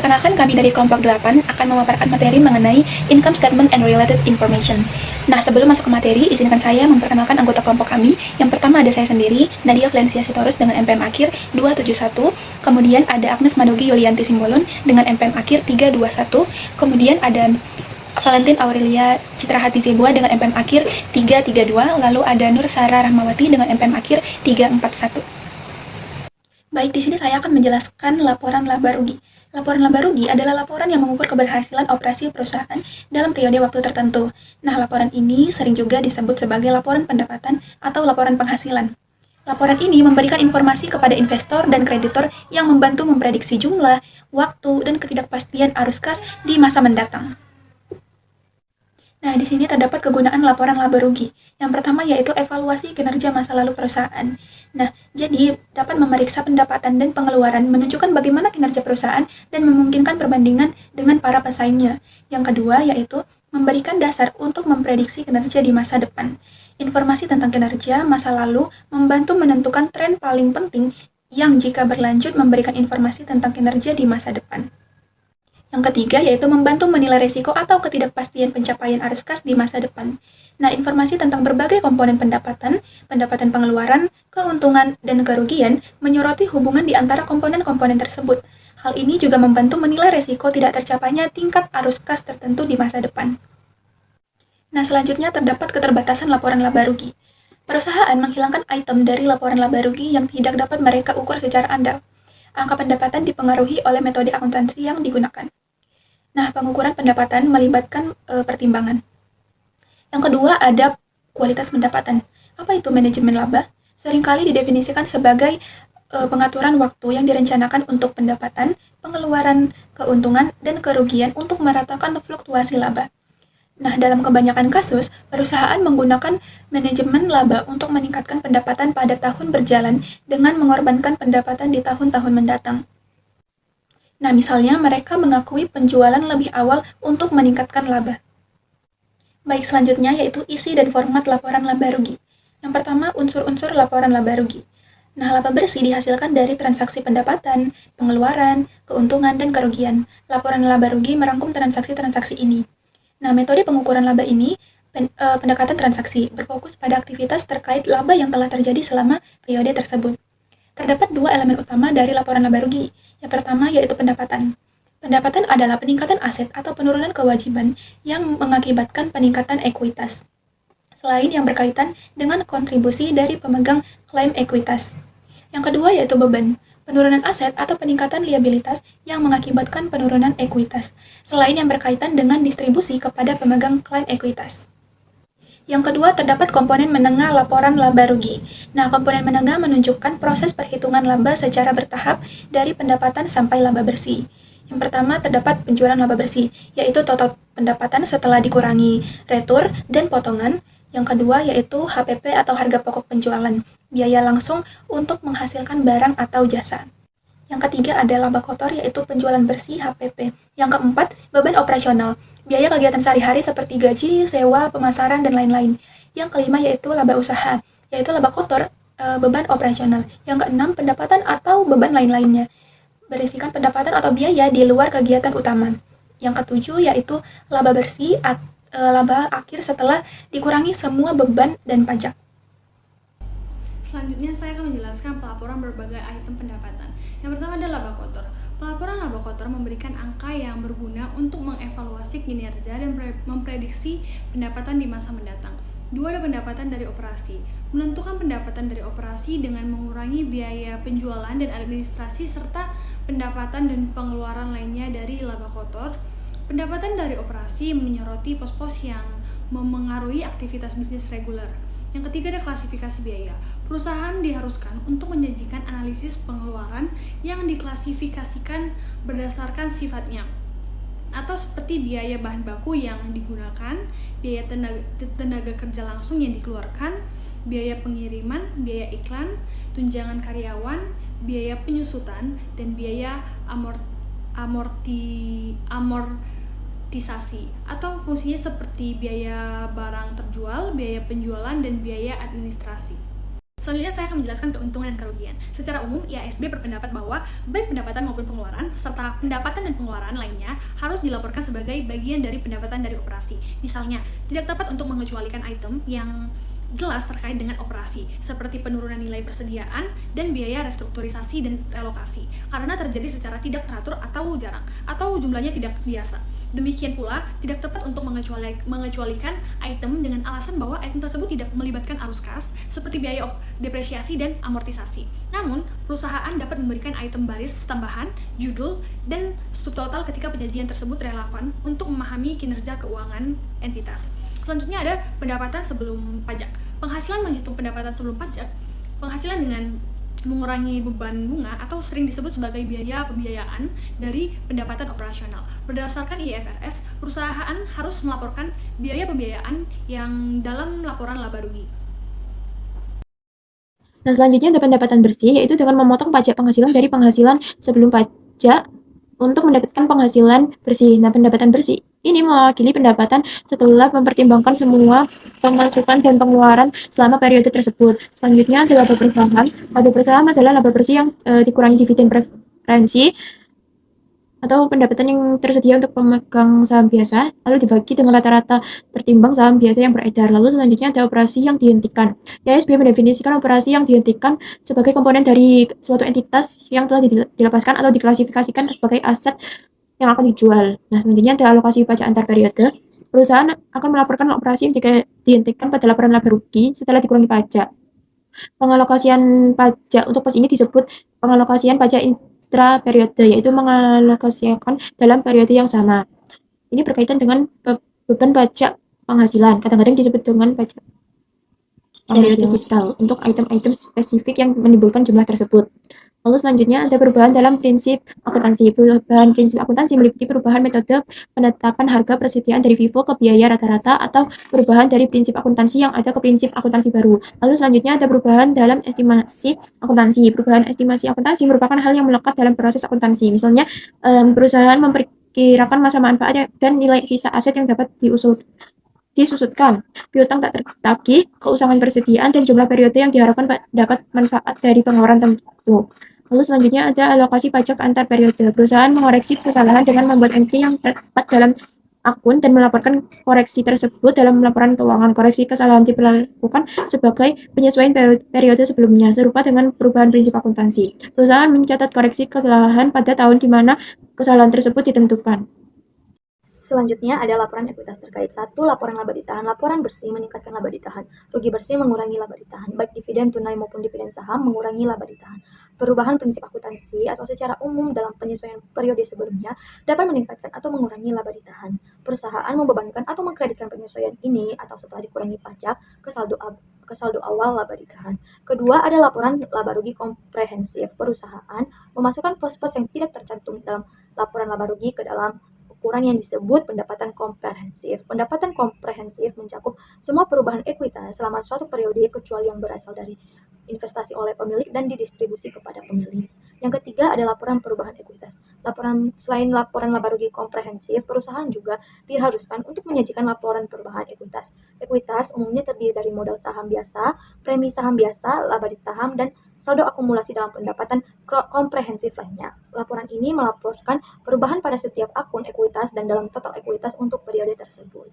Perkenalkan, kami dari kelompok 8 akan memaparkan materi mengenai Income Statement and Related Information. Nah, sebelum masuk ke materi, izinkan saya memperkenalkan anggota kelompok kami. Yang pertama ada saya sendiri, Nadia Flencia Sitorus dengan MPM akhir 271. Kemudian ada Agnes Manugi Yulianti Simbolon dengan MPM akhir 321. Kemudian ada Valentin Aurelia Citrahati Zebua dengan MPM akhir 332. Lalu ada Nur Sarah Rahmawati dengan MPM akhir 341. Baik, di sini saya akan menjelaskan laporan laba rugi. Laporan laba rugi adalah laporan yang mengukur keberhasilan operasi perusahaan dalam periode waktu tertentu. Nah, laporan ini sering juga disebut sebagai laporan pendapatan atau laporan penghasilan. Laporan ini memberikan informasi kepada investor dan kreditor yang membantu memprediksi jumlah, waktu, dan ketidakpastian arus kas di masa mendatang. Nah, di sini terdapat kegunaan laporan laba rugi. Yang pertama yaitu evaluasi kinerja masa lalu perusahaan. Nah, jadi dapat memeriksa pendapatan dan pengeluaran, menunjukkan bagaimana kinerja perusahaan dan memungkinkan perbandingan dengan para pesaingnya. Yang kedua yaitu memberikan dasar untuk memprediksi kinerja di masa depan. Informasi tentang kinerja masa lalu membantu menentukan tren paling penting yang jika berlanjut memberikan informasi tentang kinerja di masa depan. Yang ketiga yaitu membantu menilai risiko atau ketidakpastian pencapaian arus kas di masa depan. Nah, informasi tentang berbagai komponen pendapatan, pendapatan pengeluaran, keuntungan, dan kerugian menyoroti hubungan di antara komponen-komponen tersebut. Hal ini juga membantu menilai risiko tidak tercapainya tingkat arus kas tertentu di masa depan. Nah, selanjutnya terdapat keterbatasan laporan laba rugi. Perusahaan menghilangkan item dari laporan laba rugi yang tidak dapat mereka ukur secara andal. Angka pendapatan dipengaruhi oleh metode akuntansi yang digunakan. Nah, pengukuran pendapatan melibatkan pertimbangan. Yang kedua ada kualitas pendapatan. Apa itu manajemen laba? Seringkali didefinisikan sebagai pengaturan waktu yang direncanakan untuk pendapatan, pengeluaran, keuntungan, dan kerugian untuk meratakan fluktuasi laba. Nah, dalam kebanyakan kasus, perusahaan menggunakan manajemen laba untuk meningkatkan pendapatan pada tahun berjalan dengan mengorbankan pendapatan di tahun-tahun mendatang. Nah, misalnya mereka mengakui penjualan lebih awal untuk meningkatkan laba. Baik, selanjutnya yaitu isi dan format laporan laba rugi. Yang pertama, unsur-unsur laporan laba rugi. Nah, laba bersih dihasilkan dari transaksi pendapatan, pengeluaran, keuntungan, dan kerugian. Laporan laba rugi merangkum transaksi-transaksi ini. Nah, metode pengukuran laba ini pendekatan transaksi, berfokus pada aktivitas terkait laba yang telah terjadi selama periode tersebut. Terdapat dua elemen utama dari laporan laba rugi. Yang pertama yaitu pendapatan. Pendapatan adalah peningkatan aset atau penurunan kewajiban yang mengakibatkan peningkatan ekuitas, selain yang berkaitan dengan kontribusi dari pemegang klaim ekuitas. Yang kedua yaitu beban. Penurunan aset atau peningkatan liabilitas yang mengakibatkan penurunan ekuitas, selain yang berkaitan dengan distribusi kepada pemegang klaim ekuitas. Yang kedua, terdapat komponen menengah laporan laba rugi. Nah, komponen menengah menunjukkan proses perhitungan laba secara bertahap dari pendapatan sampai laba bersih. Yang pertama, terdapat penjualan laba bersih, yaitu total pendapatan setelah dikurangi retur dan potongan. Yang kedua yaitu HPP atau harga pokok penjualan, biaya langsung untuk menghasilkan barang atau jasa. Yang ketiga ada laba kotor yaitu penjualan bersih HPP. Yang keempat, beban operasional, biaya kegiatan sehari-hari seperti gaji, sewa, pemasaran, dan lain-lain. Yang kelima yaitu laba usaha, yaitu laba kotor, beban operasional. Yang keenam, pendapatan atau beban lain-lainnya, berisikan pendapatan atau biaya di luar kegiatan utama. Yang ketujuh yaitu laba bersih laba akhir setelah dikurangi semua beban dan pajak. Selanjutnya saya akan menjelaskan pelaporan berbagai item pendapatan. Yang pertama adalah laba kotor. Pelaporan laba kotor memberikan angka yang berguna untuk mengevaluasi kinerja dan memprediksi pendapatan di masa mendatang. Dua ada pendapatan dari operasi. Menentukan pendapatan dari operasi dengan mengurangi biaya penjualan dan administrasi serta pendapatan dan pengeluaran lainnya dari laba kotor. Pendapatan dari operasi menyoroti pos-pos yang memengaruhi aktivitas bisnis reguler. Yang ketiga ada klasifikasi biaya. Perusahaan diharuskan untuk menyajikan analisis pengeluaran yang diklasifikasikan berdasarkan sifatnya, atau seperti biaya bahan baku yang digunakan, biaya tenaga kerja langsung yang dikeluarkan, biaya pengiriman, biaya iklan, tunjangan karyawan, biaya penyusutan, dan biaya amortisasi, atau fungsinya seperti biaya barang terjual, biaya penjualan, dan biaya administrasi. Selanjutnya saya akan menjelaskan keuntungan dan kerugian. Secara umum, IASB berpendapat bahwa baik pendapatan maupun pengeluaran, serta pendapatan dan pengeluaran lainnya harus dilaporkan sebagai bagian dari pendapatan dari operasi. Misalnya, tidak tepat untuk mengecualikan item yang jelas terkait dengan operasi, seperti penurunan nilai persediaan dan biaya restrukturisasi dan relokasi, karena terjadi secara tidak teratur atau jarang, atau jumlahnya tidak biasa. Demikian pula, tidak tepat untuk mengecualikan item dengan alasan bahwa item tersebut tidak melibatkan arus kas, seperti biaya depresiasi dan amortisasi. Namun, perusahaan dapat memberikan item baris tambahan, judul, dan subtotal ketika penyajian tersebut relevan untuk memahami kinerja keuangan entitas. Selanjutnya ada pendapatan sebelum pajak. Penghasilan menghitung pendapatan sebelum pajak, penghasilan dengan mengurangi beban bunga atau sering disebut sebagai biaya pembiayaan dari pendapatan operasional. Berdasarkan IFRS, perusahaan harus melaporkan biaya pembiayaan yang dalam laporan laba rugi. Nah, selanjutnya ada pendapatan bersih, yaitu dengan memotong pajak penghasilan dari penghasilan sebelum pajak untuk mendapatkan penghasilan bersih. Nah, pendapatan bersih ini mewakili pendapatan setelah mempertimbangkan semua pemasukan dan pengeluaran selama periode tersebut. Selanjutnya ada laba bersaham. Laba bersaham adalah laba bersih yang dikurangi dividen preferensi atau pendapatan yang tersedia untuk pemegang saham biasa, lalu dibagi dengan rata-rata tertimbang saham biasa yang beredar. Lalu selanjutnya ada operasi yang dihentikan. IASB mendefinisikan operasi yang dihentikan sebagai komponen dari suatu entitas yang telah dilepaskan atau diklasifikasikan sebagai aset yang akan dijual. Nah, selanjutnya ada alokasi pajak antar periode. Perusahaan akan melaporkan operasi yang dihentikan pada laporan laba rugi setelah dikurangi pajak. Pengalokasian pajak untuk pos ini disebut pengalokasian pajak intra periode, yaitu mengalokasikan dalam periode yang sama. Ini berkaitan dengan beban pajak penghasilan, kadang-kadang disebut dengan pajak periode fiskal untuk item-item spesifik yang menimbulkan jumlah tersebut. Lalu selanjutnya ada perubahan dalam prinsip akuntansi. Perubahan prinsip akuntansi meliputi perubahan metode penetapan harga persediaan dari FIFO ke biaya rata-rata atau perubahan dari prinsip akuntansi yang ada ke prinsip akuntansi baru. Lalu selanjutnya ada perubahan dalam estimasi akuntansi. Perubahan estimasi akuntansi merupakan hal yang melekat dalam proses akuntansi. Misalnya, perusahaan memperkirakan masa manfaat dan nilai sisa aset yang dapat disusutkan, piutang tak tertagih, keusahan persediaan, dan jumlah periode yang diharapkan dapat manfaat dari pengeluaran tertentu. Lalu selanjutnya ada alokasi pajak antar periode. Perusahaan mengoreksi kesalahan dengan membuat entry yang tepat dalam akun dan melaporkan koreksi tersebut dalam laporan keuangan. Koreksi kesalahan dilakukan sebagai penyesuaian periode sebelumnya, serupa dengan perubahan prinsip akuntansi. Perusahaan mencatat koreksi kesalahan pada tahun di mana kesalahan tersebut ditentukan. Selanjutnya ada laporan ekuitas terkait. 1. Laporan laba ditahan. Laporan bersih meningkatkan laba ditahan. Rugi bersih mengurangi laba ditahan. Baik dividen tunai maupun dividen saham mengurangi laba ditahan. Perubahan prinsip akuntansi atau secara umum dalam penyesuaian periode sebelumnya dapat meningkatkan atau mengurangi laba ditahan. Perusahaan membebankan atau mengkreditkan penyesuaian ini atau setelah dikurangi pajak ke saldo awal laba ditahan. Kedua, ada laporan laba rugi komprehensif. Perusahaan memasukkan pos-pos yang tidak tercantum dalam laporan laba rugi ke dalam ukuran yang disebut pendapatan komprehensif. Pendapatan komprehensif mencakup semua perubahan ekuitas selama suatu periode kecuali yang berasal dari investasi oleh pemilik dan didistribusi kepada pemilik. Yang ketiga ada laporan perubahan ekuitas. Selain laporan laba rugi komprehensif, perusahaan juga diharuskan untuk menyajikan laporan perubahan ekuitas. Ekuitas umumnya terdiri dari modal saham biasa, premi saham biasa, laba ditahan, dan saldo akumulasi dalam pendapatan komprehensif lainnya. Laporan ini melaporkan perubahan pada setiap akun ekuitas dan dalam total ekuitas untuk periode tersebut.